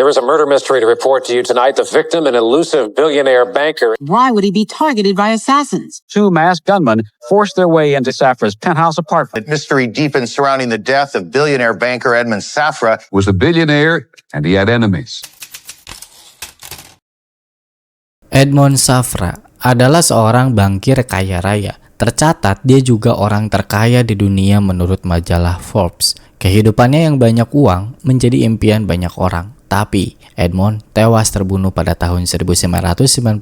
There is a murder mystery to report to you tonight. The victim, an elusive billionaire banker. Why would he be targeted by assassins? Two masked gunmen forced their way into Safra's penthouse apartment. The mystery deepens surrounding the death of billionaire banker Edmund Safra. Was a billionaire and he had enemies. Edmund Safra adalah seorang bankir kaya raya. Tercatat dia juga orang terkaya di dunia menurut majalah Forbes. Kehidupannya yang banyak uang menjadi impian banyak orang. Tapi Edmund tewas terbunuh pada tahun 1999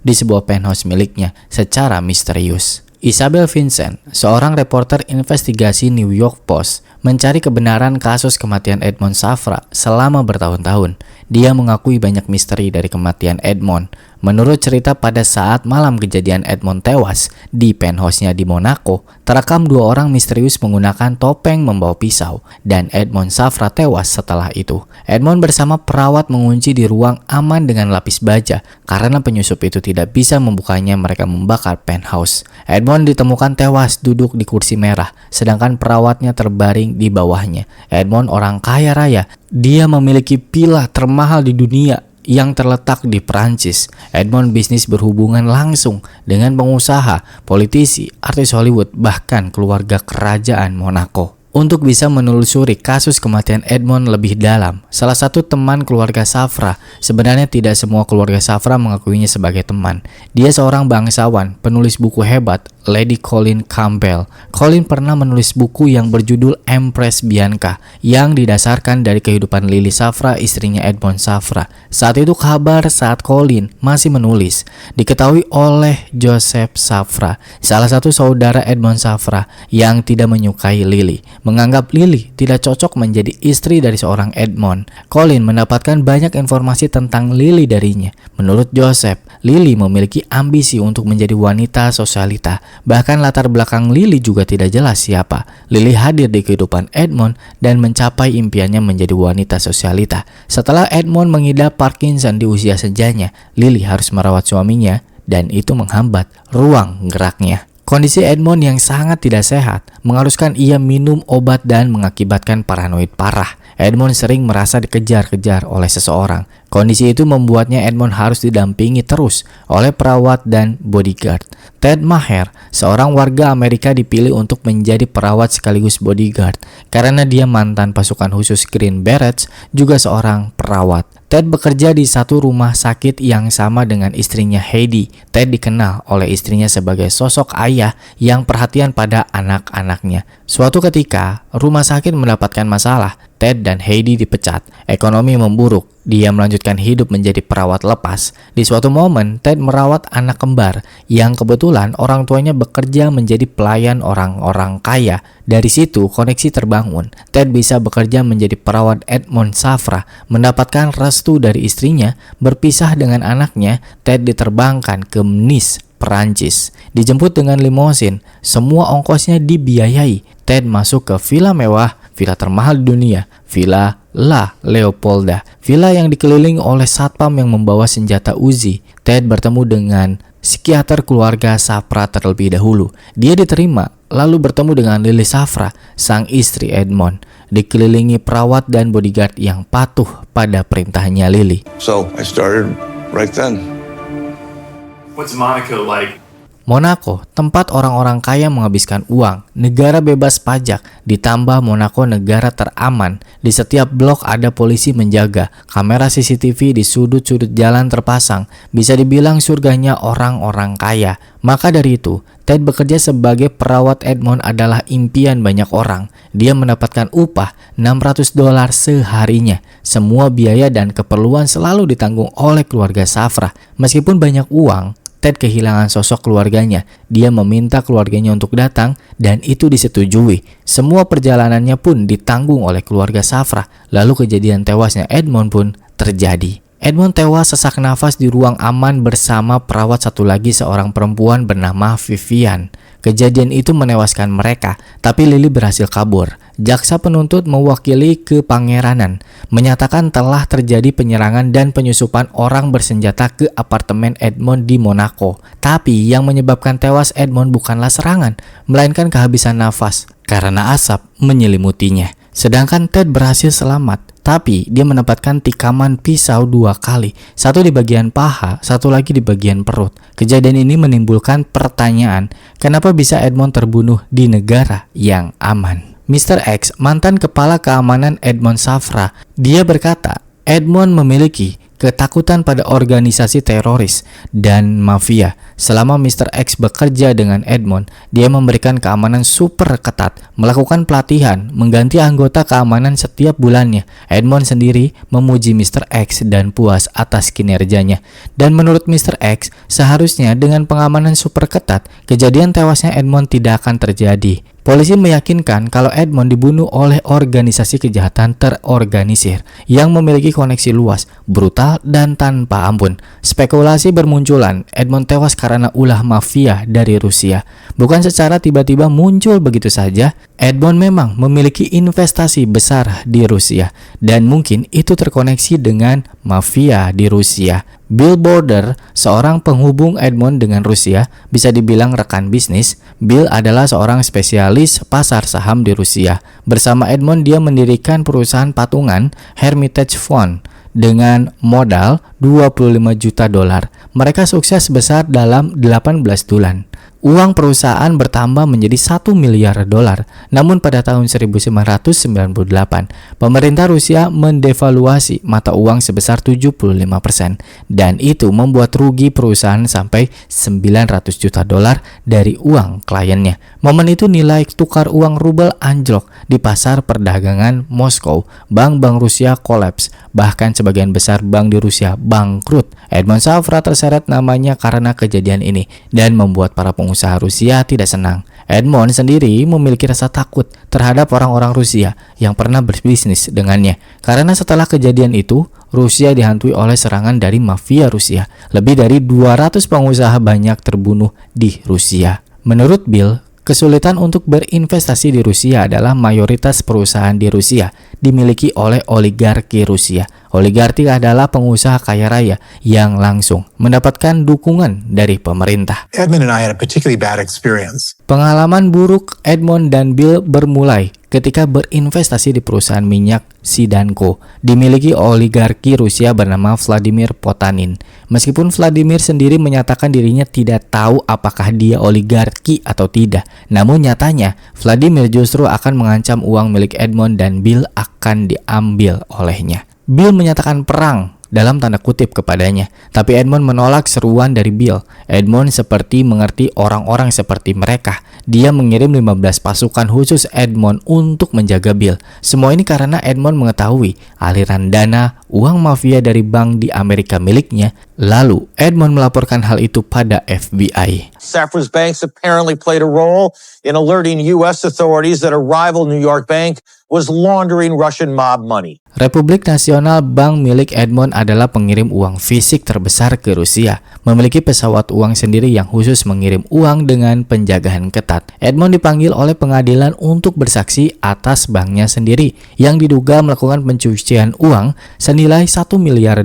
di sebuah penthouse miliknya secara misterius. Isabel Vincent, seorang reporter investigasi New York Post, mencari kebenaran kasus kematian Edmund Safra selama bertahun-tahun. Dia mengakui banyak misteri dari kematian Edmund. Menurut cerita pada saat malam kejadian Edmund tewas di penthouse-nya di Monaco, terekam dua orang misterius menggunakan topeng membawa pisau dan Edmund Safra tewas setelah itu. Edmund bersama perawat mengunci di ruang aman dengan lapis baja. Karena penyusup itu tidak bisa membukanya, mereka membakar penthouse. Edmund ditemukan tewas duduk di kursi merah, sedangkan perawatnya terbaring di bawahnya. Edmund orang kaya raya. Dia memiliki villa termahal di dunia yang terletak di Perancis. Edmund bisnis berhubungan langsung dengan pengusaha, politisi, artis Hollywood, bahkan keluarga kerajaan Monaco. Untuk bisa menelusuri kasus kematian Edmund lebih dalam, salah satu teman keluarga Safra, sebenarnya tidak semua keluarga Safra mengakuinya sebagai teman. Dia seorang bangsawan, penulis buku hebat, Lady Colin Campbell. Colin pernah menulis buku yang berjudul Empress Bianca, yang didasarkan dari kehidupan Lily Safra, istrinya Edmund Safra. Saat itu kabar saat Colin masih menulis diketahui oleh Joseph Safra, salah satu saudara Edmund Safra yang tidak menyukai Lily, menganggap Lily tidak cocok menjadi istri dari seorang Edmund. Colin mendapatkan banyak informasi tentang Lily darinya. Menurut Joseph, Lily memiliki ambisi untuk menjadi wanita sosialita. Bahkan latar belakang Lily juga tidak jelas siapa. Lily hadir di kehidupan Edmund dan mencapai impiannya menjadi wanita sosialita. Setelah Edmund mengidap Parkinson di usia senjanya, Lily harus merawat suaminya dan itu menghambat ruang geraknya. Kondisi Edmund yang sangat tidak sehat mengharuskan ia minum obat dan mengakibatkan paranoid parah. Edmund sering merasa dikejar-kejar oleh seseorang. Kondisi itu membuatnya Edmund harus didampingi terus oleh perawat dan bodyguard. Ted Maher, seorang warga Amerika, dipilih untuk menjadi perawat sekaligus bodyguard karena dia mantan pasukan khusus Green Berets, juga seorang perawat. Ted bekerja di satu rumah sakit yang sama dengan istrinya Heidi. Ted dikenal oleh istrinya sebagai sosok ayah yang perhatian pada anak-anaknya. Suatu ketika, rumah sakit mendapatkan masalah. Ted dan Heidi dipecat. Ekonomi memburuk. Dia melanjutkan hidup menjadi perawat lepas. Di suatu momen, Ted merawat anak kembar yang kebetulan orang tuanya bekerja menjadi pelayan orang-orang kaya. Dari situ, koneksi terbangun. Ted bisa bekerja menjadi perawat Edmund Safra, mendapatkan restu dari istrinya, berpisah dengan anaknya. Ted diterbangkan ke Nice, Perancis. Dijemput dengan limosin, semua ongkosnya dibiayai. Ted masuk ke villa mewah, villa termahal di dunia, Villa La Leopolda, villa yang dikelilingi oleh satpam yang membawa senjata Uzi. Ted bertemu dengan psikiater keluarga Safra terlebih dahulu. Dia diterima, lalu bertemu dengan Lily Safra, sang istri Edmund, dikelilingi perawat dan bodyguard yang patuh pada perintahnya Lily. So I started right then. What's Monaco like? Monaco, tempat orang-orang kaya menghabiskan uang, negara bebas pajak, ditambah Monaco negara teraman. Di setiap blok ada polisi menjaga, kamera CCTV di sudut-sudut jalan terpasang. Bisa dibilang surganya orang-orang kaya. Maka dari itu, Ted bekerja sebagai perawat Edmund adalah impian banyak orang. Dia mendapatkan upah $600 seharinya. Semua biaya dan keperluan selalu ditanggung oleh keluarga Safra. Meskipun banyak uang, Ted kehilangan sosok keluarganya. Dia meminta keluarganya untuk datang dan itu disetujui. Semua perjalanannya pun ditanggung oleh keluarga Safra. Lalu kejadian tewasnya Edmund pun terjadi. Edmund tewas sesak nafas di ruang aman bersama perawat satu lagi, seorang perempuan bernama Vivian. Kejadian itu menewaskan mereka, tapi Lily berhasil kabur. Jaksa penuntut mewakili kepangeranan menyatakan telah terjadi penyerangan dan penyusupan orang bersenjata ke apartemen Edmund di Monaco. Tapi yang menyebabkan tewas Edmund bukanlah serangan, melainkan kehabisan nafas karena asap menyelimutinya. Sedangkan Ted berhasil selamat, tapi dia mendapatkan tikaman pisau 2 kali, satu di bagian paha, satu lagi di bagian perut. Kejadian ini menimbulkan pertanyaan, kenapa bisa Edmond terbunuh di negara yang aman? Mr. X, mantan kepala keamanan Edmond Safra, dia berkata, Edmond memiliki ketakutan pada organisasi teroris dan mafia. Selama Mr. X bekerja dengan Edmond, dia memberikan keamanan super ketat, melakukan pelatihan, mengganti anggota keamanan setiap bulannya. Edmond sendiri memuji Mr. X dan puas atas kinerjanya. Dan menurut Mr. X, seharusnya dengan pengamanan super ketat, kejadian tewasnya Edmond tidak akan terjadi. Polisi meyakinkan kalau Edmond dibunuh oleh organisasi kejahatan terorganisir yang memiliki koneksi luas, brutal, dan tanpa ampun. Spekulasi bermunculan, Edmond tewas karena ulah mafia dari Rusia. Bukan secara tiba-tiba muncul begitu saja, Edmond memang memiliki investasi besar di Rusia, dan mungkin itu terkoneksi dengan mafia di Rusia. Bill Border, seorang penghubung Edmond dengan Rusia, bisa dibilang rekan bisnis. Bill adalah seorang spesialis pasar saham di Rusia. Bersama Edmond, dia mendirikan perusahaan patungan Hermitage Fund dengan modal $25 juta. Mereka sukses besar dalam 18 bulan. Uang perusahaan bertambah menjadi $1 miliar. Namun pada tahun 1998, pemerintah Rusia mendevaluasi mata uang sebesar 75%, dan itu membuat rugi perusahaan sampai $900 juta dari uang kliennya. Momen itu nilai tukar uang rubel anjlok di pasar perdagangan Moskow. Bank-bank Rusia kolaps, bahkan sebagian besar bank di Rusia bangkrut. Edmond Safra terseret namanya karena kejadian ini dan membuat para pengusaha Rusia tidak senang. Edmond sendiri memiliki rasa takut terhadap orang-orang Rusia yang pernah berbisnis dengannya, karena setelah kejadian itu Rusia dihantui oleh serangan dari mafia Rusia. Lebih dari 200 pengusaha banyak terbunuh di Rusia. Menurut Bill, kesulitan untuk berinvestasi di Rusia adalah mayoritas perusahaan di Rusia dimiliki oleh oligarki Rusia. Oligarki adalah pengusaha kaya raya yang langsung mendapatkan dukungan dari pemerintah. Edmund and I had a particularly bad experience. Pengalaman buruk Edmond dan Bill bermulai ketika berinvestasi di perusahaan minyak Sidanko dimiliki oligarki Rusia bernama Vladimir Potanin. Meskipun Vladimir sendiri menyatakan dirinya tidak tahu apakah dia oligarki atau tidak, namun nyatanya Vladimir justru akan mengancam uang milik Edmond dan Bill akan diambil olehnya. Bill menyatakan perang dalam tanda kutip kepadanya, tapi Edmond menolak seruan dari Bill. Edmond seperti mengerti orang-orang seperti mereka. Dia mengirim 15 pasukan khusus Edmond untuk menjaga Bill. Semua ini karena Edmond mengetahui aliran dana uang mafia dari bank di Amerika miliknya. Lalu Edmond melaporkan hal itu pada FBI. Safra's banks apparently played a role in alerting U.S. authorities that a rival New York bank was laundering Russian mob money. Republik Nasional Bank milik Edmond adalah pengirim uang fisik terbesar ke Rusia, memiliki pesawat uang sendiri yang khusus mengirim uang dengan penjagaan ketat. Edmond dipanggil oleh pengadilan untuk bersaksi atas banknya sendiri yang diduga melakukan pencucian uang senilai $1 miliar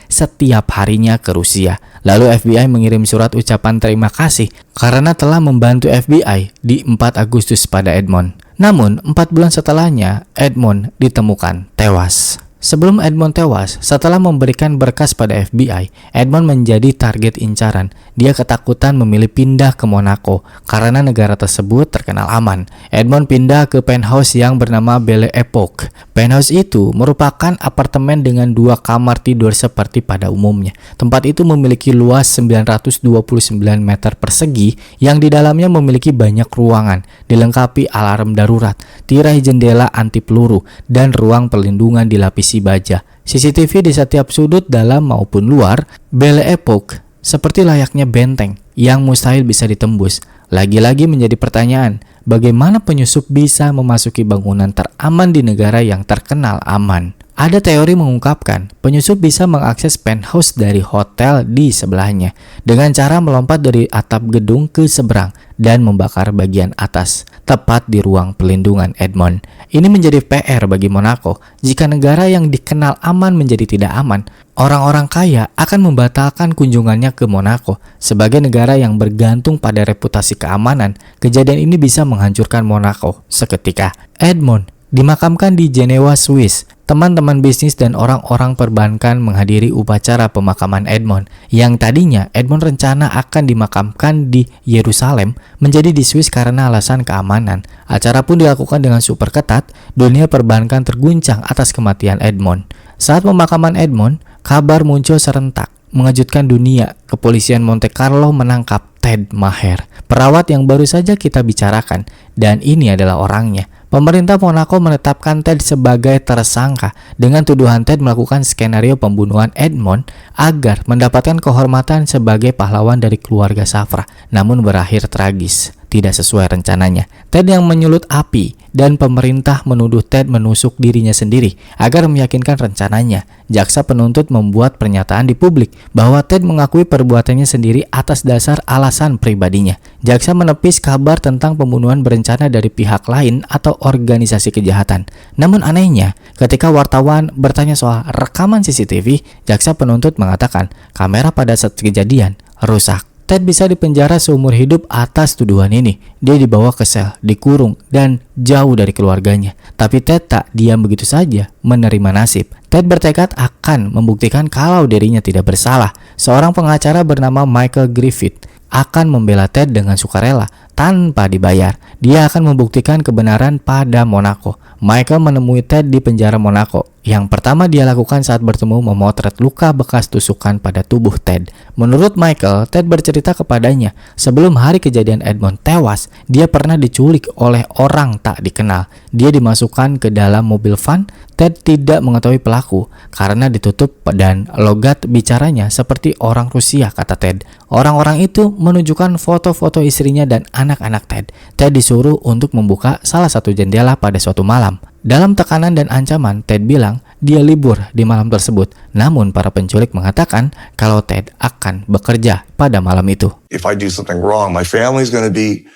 setiap harinya ke Rusia. Lalu FBI mengirim surat ucapan terima kasih karena telah membantu FBI di 4 Agustus pada Edmond. Namun, 4 bulan setelahnya, Edmond ditemukan tewas. Sebelum Edmond tewas, setelah memberikan berkas pada FBI, Edmond menjadi target incaran. Dia ketakutan memilih pindah ke Monaco karena negara tersebut terkenal aman. Edmond pindah ke penthouse yang bernama Belle Époque. Penthouse itu merupakan apartemen dengan 2 kamar tidur seperti pada umumnya. Tempat itu memiliki luas 929 meter persegi yang di dalamnya memiliki banyak ruangan, dilengkapi alarm darurat, tirai jendela anti peluru, dan ruang perlindungan dilapisi baja. CCTV di setiap sudut dalam maupun luar. Belle Époque seperti layaknya benteng yang mustahil bisa ditembus. Lagi-lagi menjadi pertanyaan, bagaimana penyusup bisa memasuki bangunan teraman di negara yang terkenal aman? Ada teori mengungkapkan penyusup bisa mengakses penthouse dari hotel di sebelahnya dengan cara melompat dari atap gedung ke seberang dan membakar bagian atas, tepat di ruang perlindungan Edmond. Ini menjadi PR bagi Monaco. Jika negara yang dikenal aman menjadi tidak aman, orang-orang kaya akan membatalkan kunjungannya ke Monaco. Sebagai negara yang bergantung pada reputasi keamanan, kejadian ini bisa menghancurkan Monaco seketika. Edmond dimakamkan di Jenewa, Swiss. Teman-teman bisnis dan orang-orang perbankan menghadiri upacara pemakaman Edmond. Yang tadinya Edmond rencana akan dimakamkan di Yerusalem menjadi di Swiss karena alasan keamanan. Acara pun dilakukan dengan super ketat. Dunia perbankan terguncang atas kematian Edmond. Saat pemakaman Edmond, kabar muncul serentak mengejutkan dunia. Kepolisian Monte Carlo menangkap Ted Maher, perawat yang baru saja kita bicarakan, dan ini adalah orangnya. Pemerintah Monaco menetapkan Ted sebagai tersangka dengan tuduhan Ted melakukan skenario pembunuhan Edmond agar mendapatkan kehormatan sebagai pahlawan dari keluarga Safra, namun berakhir tragis, tidak sesuai rencananya. Ted yang menyulut api dan pemerintah menuduh Ted menusuk dirinya sendiri agar meyakinkan rencananya. Jaksa penuntut membuat pernyataan di publik bahwa Ted mengakui perbuatannya sendiri atas dasar alasan pribadinya. Jaksa menepis kabar tentang pembunuhan berencana dari pihak lain atau organisasi kejahatan. Namun anehnya, ketika wartawan bertanya soal rekaman CCTV, jaksa penuntut mengatakan kamera pada saat kejadian rusak. Ted bisa dipenjara seumur hidup atas tuduhan ini. Dia dibawa ke sel, dikurung, dan jauh dari keluarganya. Tapi Ted tak diam begitu saja menerima nasib. Ted bertekad akan membuktikan kalau dirinya tidak bersalah. Seorang pengacara bernama Michael Griffith akan membela Ted dengan sukarela tanpa dibayar. Dia akan membuktikan kebenaran pada Monaco. Michael menemui Ted di penjara Monaco. Yang pertama dia lakukan saat bertemu memotret luka bekas tusukan pada tubuh Ted. Menurut Michael, Ted bercerita kepadanya sebelum hari kejadian Edmond tewas, dia pernah diculik oleh orang tak dikenal. Dia dimasukkan ke dalam mobil van. Ted tidak mengetahui pelaku karena ditutup dan logat bicaranya seperti orang Rusia, kata Ted. Orang-orang itu menunjukkan foto-foto istrinya dan anak-anak Ted. Ted disuruh untuk membuka salah satu jendela pada suatu malam. Dalam tekanan dan ancaman, Ted bilang dia libur di malam tersebut. Namun para penculik mengatakan kalau Ted akan bekerja pada malam itu. If I do something wrong, my family's going to be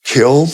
killed.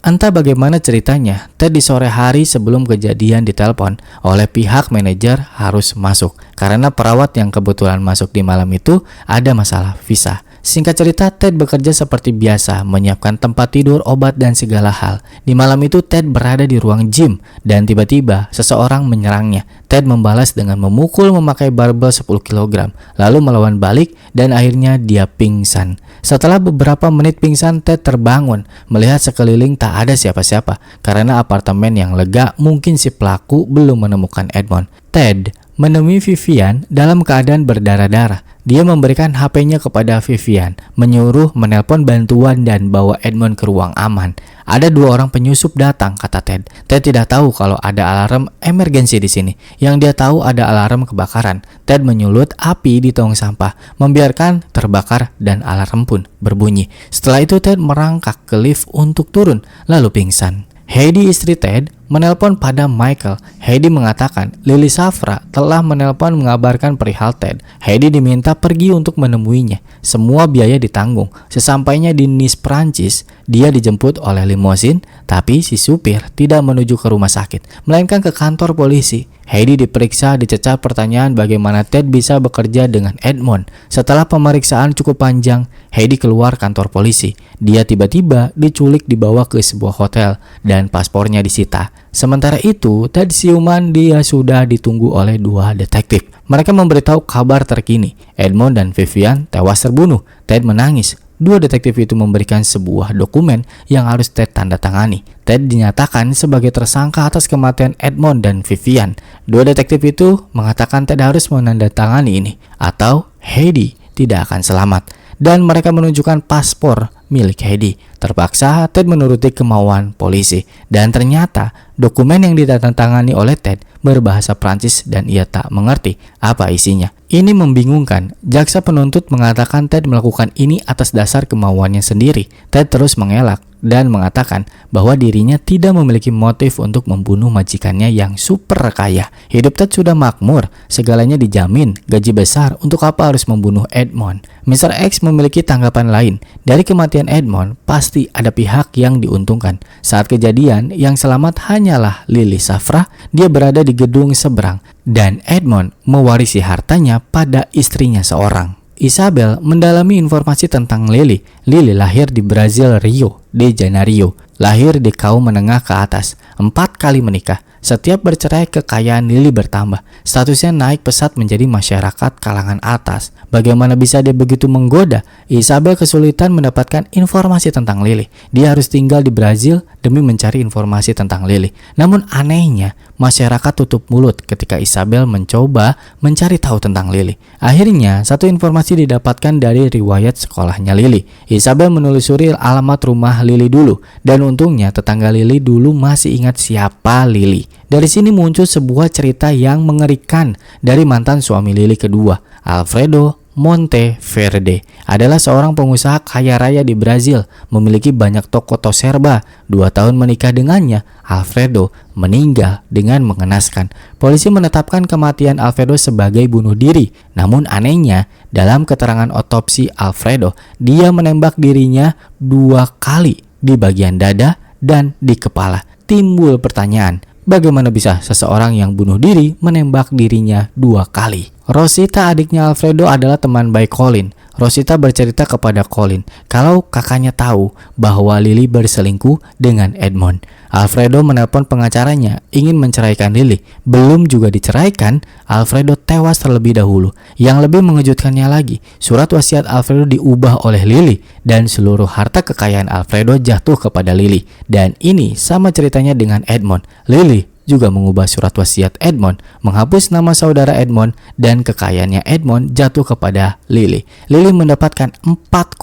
Entah bagaimana ceritanya, Ted di sore hari sebelum kejadian ditelepon oleh pihak manajer harus masuk karena perawat yang kebetulan masuk di malam itu ada masalah visa. Singkat cerita, Ted bekerja seperti biasa, menyiapkan tempat tidur, obat, dan segala hal. Di malam itu, Ted berada di ruang gym, dan tiba-tiba seseorang menyerangnya. Ted membalas dengan memukul memakai barbel 10 kg, lalu melawan balik, dan akhirnya dia pingsan. Setelah beberapa menit pingsan, Ted terbangun, melihat sekeliling tak ada siapa-siapa, karena apartemen yang lega mungkin si pelaku belum menemukan Edmond. Ted menemui Vivian dalam keadaan berdarah-darah. Dia memberikan HP-nya kepada Vivian, menyuruh menelpon bantuan dan bawa Edmond ke ruang aman. Ada 2 orang penyusup datang, kata Ted. Ted tidak tahu kalau ada alarm emergensi di sini. Yang dia tahu ada alarm kebakaran. Ted menyulut api di tong sampah, membiarkan terbakar dan alarm pun berbunyi. Setelah itu Ted merangkak ke lift untuk turun, lalu pingsan. Heidi, istri Ted, menelpon pada Michael. Heidi mengatakan Lily Safra telah menelpon mengabarkan perihal Ted. Heidi diminta pergi untuk menemuinya. Semua biaya ditanggung. Sesampainya di Nice, Prancis, dia dijemput oleh limosin, tapi si supir tidak menuju ke rumah sakit, melainkan ke kantor polisi. Heidi diperiksa, dicecar pertanyaan bagaimana Ted bisa bekerja dengan Edmond. Setelah pemeriksaan cukup panjang, Heidi keluar kantor polisi. Dia tiba-tiba diculik dibawa ke sebuah hotel dan paspornya disita. Sementara itu, Ted siuman dia sudah ditunggu oleh 2 detektif. Mereka memberitahu kabar terkini. Edmond dan Vivian tewas terbunuh. Ted menangis. 2 detektif itu memberikan sebuah dokumen yang harus Ted tanda tangani. Ted dinyatakan sebagai tersangka atas kematian Edmond dan Vivian. 2 detektif itu mengatakan Ted harus menandatangani ini, atau Heidi tidak akan selamat. Dan mereka menunjukkan paspor milik Heidi. Terpaksa Ted menuruti kemauan polisi. Dan ternyata dokumen yang ditandatangani oleh Ted berbahasa Prancis dan ia tak mengerti apa isinya. Ini membingungkan. Jaksa penuntut mengatakan Ted melakukan ini atas dasar kemauannya sendiri. Ted terus mengelak dan mengatakan bahwa dirinya tidak memiliki motif untuk membunuh majikannya yang super kaya. Hidup Ted sudah makmur, segalanya dijamin, gaji besar, untuk apa harus membunuh Edmond? Mr. X memiliki tanggapan lain. Dari kematian Edmond, pasti ada pihak yang diuntungkan. Saat kejadian, yang selamat hanyalah Lily Safra. Dia berada di gedung seberang dan Edmond mewarisi hartanya pada istrinya seorang. Isabel mendalami informasi tentang Lily. Lily lahir di Brazil, Rio de Janeiro. lahir di kaum menengah ke atas, 4 kali menikah. Setiap bercerai, kekayaan Lily bertambah. Statusnya naik pesat menjadi masyarakat kalangan atas. Bagaimana bisa dia begitu menggoda? Isabel kesulitan mendapatkan informasi tentang Lily. Dia harus tinggal di Brazil demi mencari informasi tentang Lily. Namun anehnya, masyarakat tutup mulut ketika Isabel mencoba mencari tahu tentang Lily. Akhirnya, satu informasi didapatkan dari riwayat sekolahnya Lily. Isabel menelusuri alamat rumah Lily dulu, dan untungnya tetangga Lily dulu masih ingat siapa Lily. Dari sini muncul sebuah cerita yang mengerikan dari mantan suami Lily kedua, Alfredo Monteverde. Adalah seorang pengusaha kaya raya di Brazil, memiliki banyak toko toserba. 2 tahun menikah dengannya, Alfredo meninggal dengan mengenaskan. Polisi menetapkan kematian Alfredo sebagai bunuh diri. Namun anehnya, dalam keterangan otopsi Alfredo, dia menembak dirinya 2 kali di bagian dada dan di kepala. Timbul pertanyaan, bagaimana bisa seseorang yang bunuh diri menembak dirinya 2 kali? Rosita, adiknya Alfredo, adalah teman baik Colin. Rosita bercerita kepada Colin kalau kakaknya tahu bahwa Lily berselingkuh dengan Edmond. Alfredo menelpon pengacaranya ingin menceraikan Lily. Belum juga diceraikan, Alfredo tewas terlebih dahulu. Yang lebih mengejutkannya lagi, surat wasiat Alfredo diubah oleh Lily dan seluruh harta kekayaan Alfredo jatuh kepada Lily. Dan ini sama ceritanya dengan Edmond. Lily juga mengubah surat wasiat Edmond, menghapus nama saudara Edmond, dan kekayaannya Edmond jatuh kepada Lily. Lily mendapatkan 4,8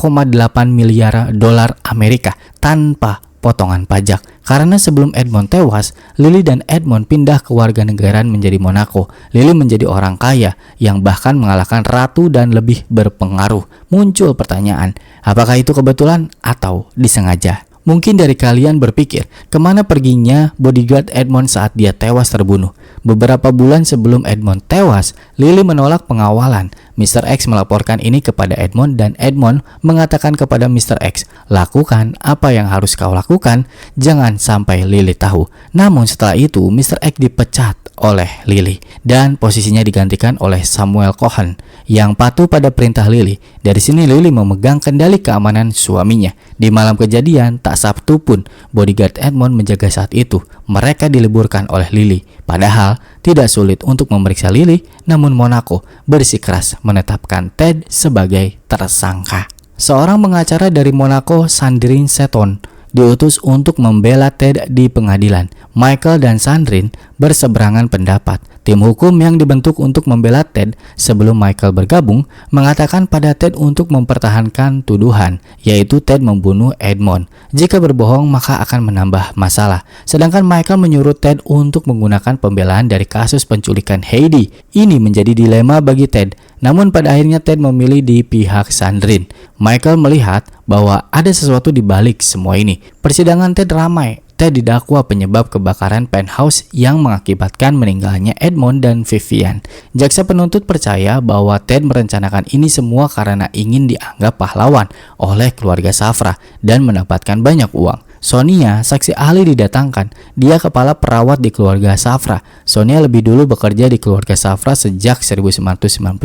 miliar dolar Amerika tanpa potongan pajak. Karena sebelum Edmond tewas, Lily dan Edmond pindah ke warganegaraan menjadi Monaco. Lily menjadi orang kaya yang bahkan mengalahkan ratu dan lebih berpengaruh. Muncul pertanyaan, apakah itu kebetulan atau disengaja? Mungkin dari kalian berpikir, kemana perginya bodyguard Edmond saat dia tewas terbunuh? Beberapa bulan sebelum Edmond tewas, Lily menolak pengawalan. Mr. X melaporkan ini kepada Edmond dan Edmond mengatakan kepada Mr. X, lakukan apa yang harus kau lakukan, jangan sampai Lily tahu. Namun setelah itu, Mr. X dipecat oleh Lily dan posisinya digantikan oleh Samuel Cohen yang patuh pada perintah Lily. Dari sini Lily memegang kendali keamanan suaminya. Di malam kejadian, tak satu pun bodyguard Edmond menjaga saat itu. Mereka diliburkan oleh Lily. Padahal tidak sulit untuk memeriksa Lily, namun Monaco bersikeras menetapkan Ted sebagai tersangka. Seorang pengacara dari Monaco, Sandrine Seton, diutus untuk membela Ted di pengadilan. Michael dan Sandrine berseberangan pendapat. Tim hukum yang dibentuk untuk membela Ted sebelum Michael bergabung mengatakan pada Ted untuk mempertahankan tuduhan, yaitu Ted membunuh Edmond. Jika berbohong maka akan menambah masalah. Sedangkan Michael menyuruh Ted untuk menggunakan pembelaan dari kasus penculikan Heidi. Ini menjadi dilema bagi Ted. Namun pada akhirnya Ted memilih di pihak Sandrine. Michael melihat bahwa ada sesuatu di balik semua ini. Persidangan Ted ramai. Ted didakwa penyebab kebakaran penthouse yang mengakibatkan meninggalnya Edmond dan Vivian. Jaksa penuntut percaya bahwa Ted merencanakan ini semua karena ingin dianggap pahlawan oleh keluarga Safra dan mendapatkan banyak uang. Sonia, saksi ahli, didatangkan. Dia kepala perawat di keluarga Safra. Sonia lebih dulu bekerja di keluarga Safra sejak 1998.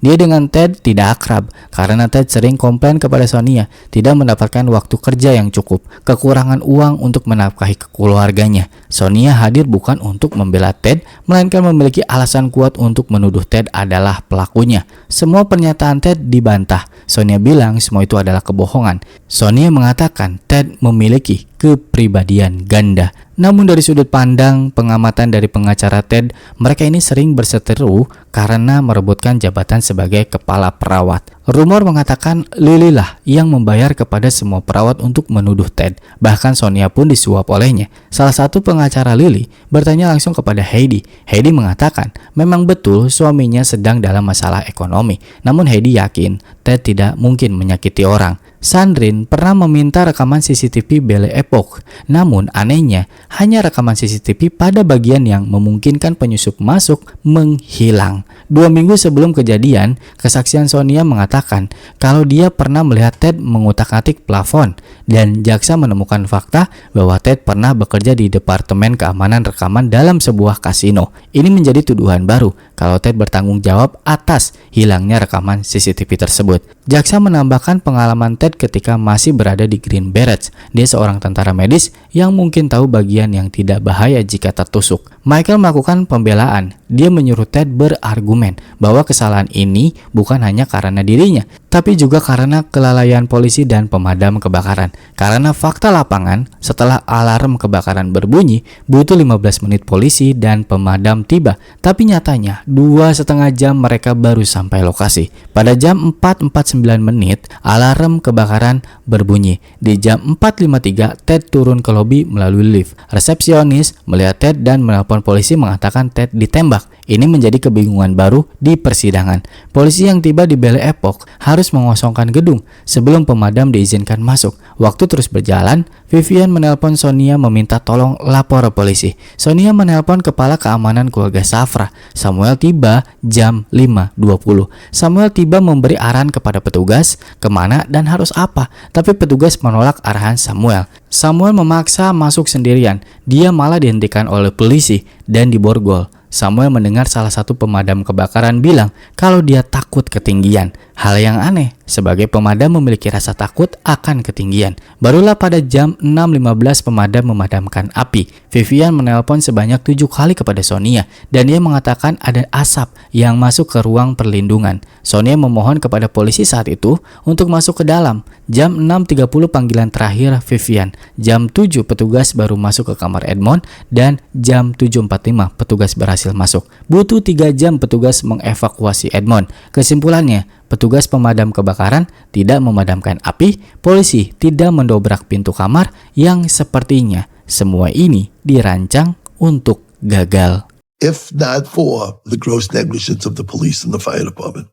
Dia dengan Ted tidak akrab karena Ted sering komplain kepada Sonia tidak mendapatkan waktu kerja yang cukup, kekurangan uang untuk menafkahi keluarganya. Sonia hadir bukan untuk membela Ted, melainkan memiliki alasan kuat untuk menuduh Ted adalah pelakunya. Semua pernyataan Ted dibantah. Sonia bilang semua itu adalah kebohongan. Sonia mengatakan Ted memiliki kepribadian ganda. Namun dari sudut pandang pengamatan dari pengacara Ted, mereka ini sering berseteru karena merebutkan jabatan sebagai kepala perawat. Rumor mengatakan Lily lah yang membayar kepada semua perawat untuk menuduh Ted. Bahkan Sonia pun disuap olehnya. Salah satu pengacara Lily bertanya langsung kepada Heidi. Heidi mengatakan memang betul suaminya sedang dalam masalah ekonomi. Namun Heidi yakin Ted tidak mungkin menyakiti orang. Sandrine pernah meminta rekaman CCTV Belle Epoque. Namun anehnya hanya rekaman CCTV pada bagian yang memungkinkan penyusup masuk menghilang. 2 minggu sebelum kejadian, kesaksian Sonia mengatakan kalau dia pernah melihat Ted mengutak-atik plafon, dan jaksa menemukan fakta bahwa Ted pernah bekerja di Departemen Keamanan Rekaman dalam sebuah kasino. Ini menjadi tuduhan baru kalau Ted bertanggung jawab atas hilangnya rekaman CCTV tersebut. Jaksa menambahkan pengalaman Ted ketika masih berada di Green Berets. Dia seorang tentara medis yang mungkin tahu bagian yang tidak bahaya jika tertusuk. Michael melakukan pembelaan. Dia menyuruh Ted berargumen bahwa kesalahan ini bukan hanya karena dirinya, tapi juga karena kelalaian polisi dan pemadam kebakaran. Karena fakta lapangan, setelah alarm kebakaran berbunyi, butuh 15 menit polisi dan pemadam tiba. Tapi nyatanya, 2,5 jam mereka baru sampai lokasi. Pada jam 4.49 menit, alarm kebakaran berbunyi. Di jam 4.53, Ted turun ke lobi melalui lift. Resepsionis melihat Ted dan menelpon polisi mengatakan Ted ditembak. Ini menjadi kebingungan baru di persidangan. Polisi yang tiba di Belle Epoque harus mengosongkan gedung sebelum pemadam diizinkan masuk. Waktu terus berjalan, Vivian menelpon Sonia meminta tolong lapor polisi. Sonia menelpon kepala keamanan keluarga Safra. Samuel tiba jam 5.20. Samuel tiba memberi arahan kepada petugas kemana dan harus apa, tapi petugas menolak arahan Samuel. Samuel memaksa masuk sendirian. Dia malah dihentikan oleh polisi dan diborgol. Samuel mendengar salah satu pemadam kebakaran bilang kalau dia takut ketinggian. Hal yang aneh, sebagai pemadam memiliki rasa takut akan ketinggian. Barulah pada jam 6.15 pemadam memadamkan api. Vivian menelpon sebanyak 7 kali kepada Sonia dan dia mengatakan ada asap yang masuk ke ruang perlindungan. Sonia memohon kepada polisi saat itu untuk masuk ke dalam. Jam 6.30 panggilan terakhir Vivian. Jam 7 petugas baru masuk ke kamar Edmond dan jam 7.45 petugas berhasil masuk. Butuh 3 jam petugas mengevakuasi Edmond. Kesimpulannya, petugas pemadam kebakaran tidak memadamkan api, polisi tidak mendobrak pintu kamar yang sepertinya semua ini dirancang untuk gagal. If not for the gross negligence of the police and the fire department,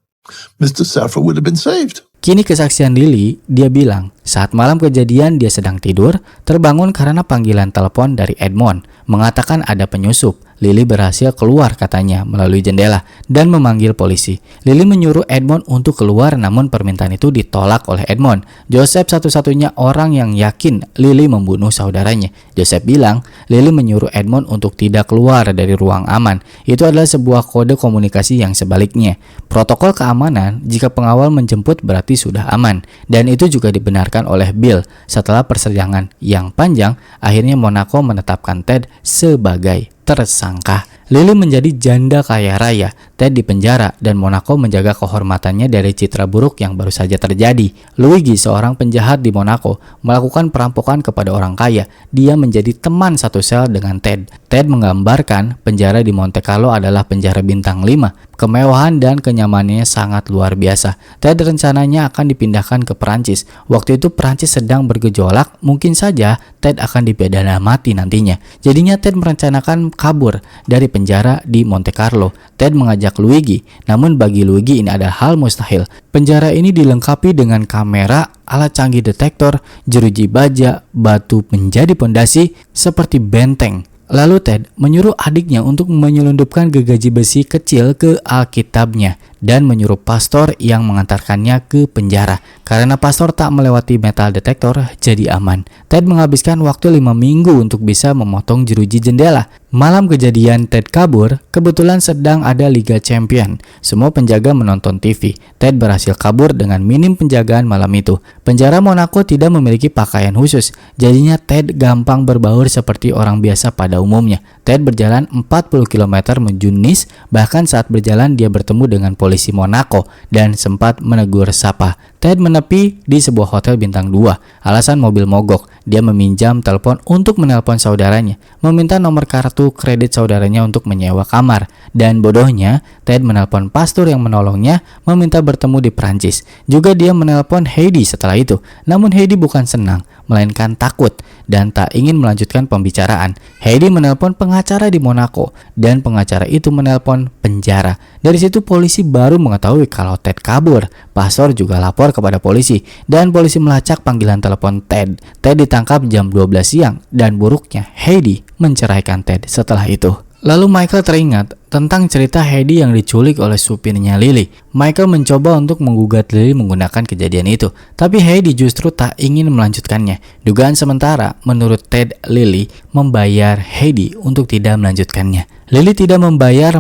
Mr. Safra would have been saved. Kini kesaksian Lily, dia bilang saat malam kejadian dia sedang tidur, terbangun karena panggilan telepon dari Edmond, mengatakan ada penyusup. Lily berhasil keluar katanya melalui jendela dan memanggil polisi. Lily menyuruh Edmond untuk keluar namun permintaan itu ditolak oleh Edmond. Joseph satu-satunya orang yang yakin Lily membunuh saudaranya. Joseph bilang Lily menyuruh Edmond untuk tidak keluar dari ruang aman. Itu adalah sebuah kode komunikasi yang sebaliknya. Protokol keamanan jika pengawal menjemput berarti sudah aman. Dan itu juga dibenarkan oleh Bill. Setelah persidangan yang panjang, akhirnya Monaco menetapkan Ted sebagai tersangka. Lily menjadi janda kaya raya, Ted dipenjara, dan Monaco menjaga kehormatannya dari citra buruk yang baru saja terjadi. Luigi, seorang penjahat di Monaco, melakukan perampokan kepada orang kaya. Dia menjadi teman satu sel dengan Ted. Ted menggambarkan penjara di Monte Carlo adalah penjara bintang 5. Kemewahan dan kenyamanannya sangat luar biasa. Ted rencananya akan dipindahkan ke Perancis. Waktu itu Perancis sedang bergejolak, mungkin saja Ted akan dipidana mati nantinya. Jadinya Ted merencanakan kabur dari penjara di Monte Carlo. Ted mengajak Luigi, namun bagi Luigi ini adalah hal mustahil. Penjara ini dilengkapi dengan kamera, alat canggih detektor, jeruji baja, batu menjadi pondasi seperti benteng. Lalu Ted menyuruh adiknya untuk menyelundupkan gergaji besi kecil ke Alkitabnya dan menyuruh pastor yang mengantarkannya ke penjara. Karena pastor tak melewati metal detektor, jadi aman. Ted menghabiskan waktu 5 minggu untuk bisa memotong jeruji jendela. Malam kejadian Ted kabur, kebetulan sedang ada Liga Champion. Semua penjaga menonton TV. Ted berhasil kabur dengan minim penjagaan malam itu. Penjara Monaco tidak memiliki pakaian khusus, jadinya Ted gampang berbaur seperti orang biasa pada umumnya. Ted berjalan 40 km menuju Nice, bahkan saat berjalan dia bertemu dengan polisi Monaco dan sempat menegur sapa. Ted menepi di sebuah hotel bintang 2, alasan mobil mogok. Dia meminjam telepon untuk menelpon saudaranya, meminta nomor kartu kredit saudaranya untuk menyewa kamar. Dan bodohnya, Ted menelpon pastor yang menolongnya, meminta bertemu di Prancis. Juga dia menelpon Heidi setelah itu. Namun Heidi bukan senang, melainkan takut dan tak ingin melanjutkan pembicaraan. Heidi menelpon pengacara di Monaco dan pengacara itu menelpon penjara. Dari situ polisi baru mengetahui kalau Ted kabur. Pastor juga lapor kepada polisi dan polisi melacak panggilan telepon Ted. Ted ditangkap jam 12 siang dan buruknya Heidi menceraikan Ted setelah itu. Lalu Michael teringat tentang cerita Heidi yang diculik oleh supirnya Lily. Michael mencoba untuk menggugat Lily menggunakan kejadian itu, tapi Heidi justru tak ingin melanjutkannya. Dugaan sementara, menurut Ted, Lily membayar Heidi untuk tidak melanjutkannya. Lily tidak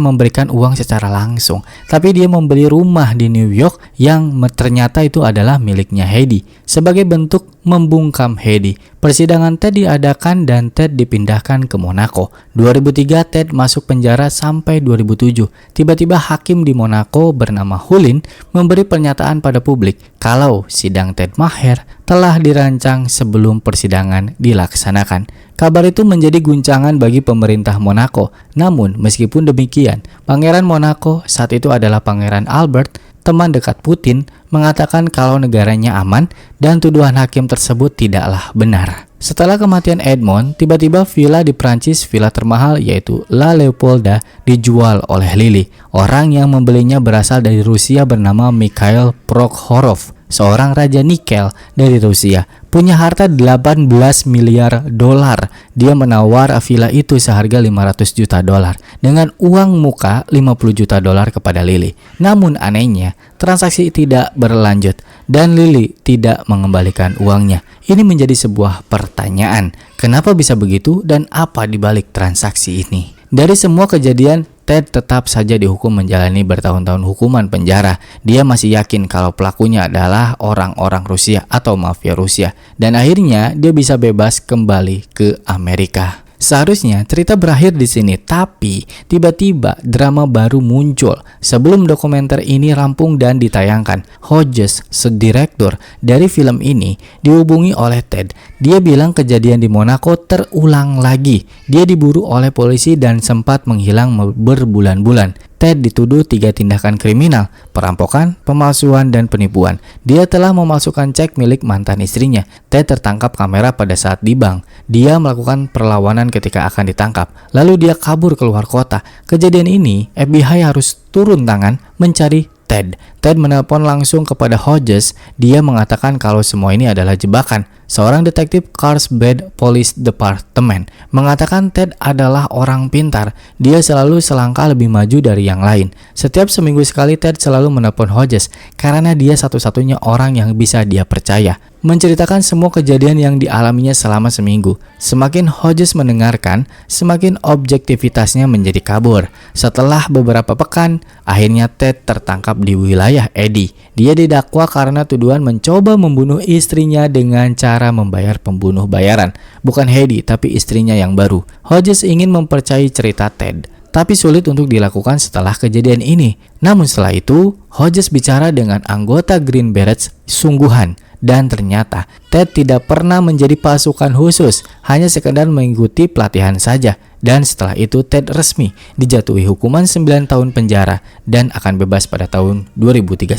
memberikan uang secara langsung, tapi dia membeli rumah di New York yang ternyata itu adalah miliknya Heidi. Sebagai bentuk membungkam Heidi, persidangan Ted diadakan dan Ted dipindahkan ke Monaco. 2003 Ted masuk penjara sampai 2007. Tiba-tiba hakim di Monaco bernama Hulin memberi pernyataan pada publik kalau sidang Ted Maher telah dirancang sebelum persidangan dilaksanakan. Kabar itu menjadi guncangan bagi pemerintah Monaco. Namun, meskipun demikian, Pangeran Monaco saat itu adalah Pangeran Albert, teman dekat Putin, mengatakan kalau negaranya aman dan tuduhan hakim tersebut tidaklah benar. Setelah kematian Edmond, tiba-tiba villa di Prancis, villa termahal yaitu La Leopolda, dijual oleh Lily. Orang yang membelinya berasal dari Rusia bernama Mikhail Prokhorov, seorang raja nikel dari Rusia. Punya harta 18 miliar dolar. Dia menawar villa itu seharga 500 juta dolar dengan uang muka 50 juta dolar kepada Lily. Namun anehnya, transaksi tidak berlanjut dan Lily tidak mengembalikan uangnya. Ini menjadi sebuah pertanyaan. Kenapa bisa begitu dan apa dibalik transaksi ini? Dari semua kejadian, Ted tetap saja dihukum menjalani bertahun-tahun hukuman penjara. Dia masih yakin kalau pelakunya adalah orang-orang Rusia atau mafia Rusia. Dan akhirnya dia bisa bebas kembali ke Amerika. Seharusnya cerita berakhir di sini, tapi tiba-tiba drama baru muncul. Sebelum dokumenter ini rampung dan ditayangkan, Hodges, direktur dari film ini, dihubungi oleh Ted. Dia bilang kejadian di Monaco terulang lagi. Dia diburu oleh polisi dan sempat menghilang berbulan-bulan. Ted dituduh 3 tindakan kriminal, perampokan, pemalsuan, dan penipuan. Dia telah memalsukan cek milik mantan istrinya. Ted tertangkap kamera pada saat di bank. Dia melakukan perlawanan ketika akan ditangkap. Lalu dia kabur keluar kota. Kejadian ini, FBI harus turun tangan mencari Ted. Ted menelpon langsung kepada Hodges. Dia mengatakan kalau semua ini adalah jebakan. Seorang detektif Carlsbad Police Department mengatakan Ted adalah orang pintar. Dia selalu selangkah lebih maju dari yang lain. Setiap seminggu sekali Ted selalu menelpon Hodges karena dia satu-satunya orang yang bisa dia percaya. Menceritakan semua kejadian yang dialaminya selama seminggu. Semakin Hodges mendengarkan, semakin objektivitasnya menjadi kabur. Setelah beberapa pekan, akhirnya Ted tertangkap di wilayah Eddie. Dia didakwa karena tuduhan mencoba membunuh istrinya dengan cara membayar pembunuh bayaran. Bukan Heidi, tapi istrinya yang baru. Hodges ingin mempercayai cerita Ted, tapi sulit untuk dilakukan setelah kejadian ini. Namun setelah itu, Hodges bicara dengan anggota Green Berets sungguhan. Dan ternyata Ted tidak pernah menjadi pasukan khusus, hanya sekedar mengikuti pelatihan saja. Dan setelah itu Ted resmi dijatuhi hukuman 9 tahun penjara dan akan bebas pada tahun 2031.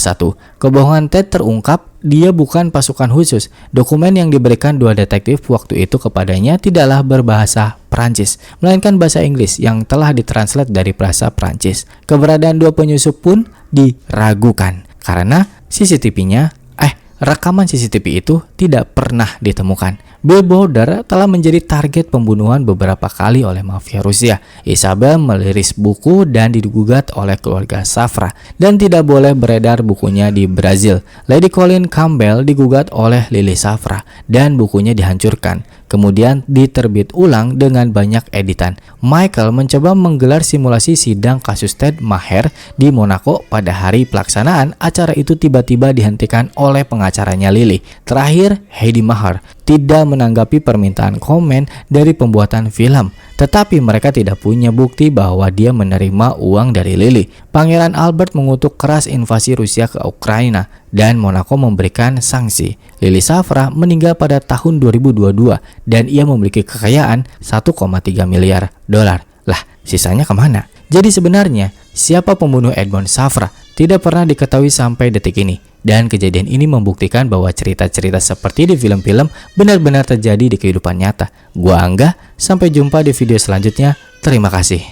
Kebohongan Ted terungkap, dia bukan pasukan khusus. Dokumen yang diberikan 2 detektif waktu itu kepadanya tidaklah berbahasa Prancis, melainkan bahasa Inggris yang telah ditranslate dari bahasa Prancis. Keberadaan 2 penyusup pun diragukan karena rekaman CCTV itu tidak pernah ditemukan. Bill Browder telah menjadi target pembunuhan beberapa kali oleh mafia Rusia. Isabel meliris buku dan digugat oleh keluarga Safra dan tidak boleh beredar bukunya di Brazil. Lady Colleen Campbell digugat oleh Lily Safra dan bukunya dihancurkan. Kemudian diterbit ulang dengan banyak editan. Michael mencoba menggelar simulasi sidang kasus Ted Maher di Monaco. Pada hari pelaksanaan, acara itu tiba-tiba dihentikan oleh pengacaranya Lily. Terakhir, Heidi Maher tidak menanggapi permintaan komen dari pembuatan film, tetapi mereka tidak punya bukti bahwa dia menerima uang dari Lily. Pangeran Albert mengutuk keras invasi Rusia ke Ukraina dan Monaco memberikan sanksi. Lily Safra meninggal pada tahun 2022 dan ia memiliki kekayaan 1,3 miliar dolar. Lah, sisanya kemana? Jadi sebenarnya, siapa pembunuh Edmond Safra tidak pernah diketahui sampai detik ini. Dan kejadian ini membuktikan bahwa cerita-cerita seperti di film-film benar-benar terjadi di kehidupan nyata. Gua Angga, sampai jumpa di video selanjutnya. Terima kasih.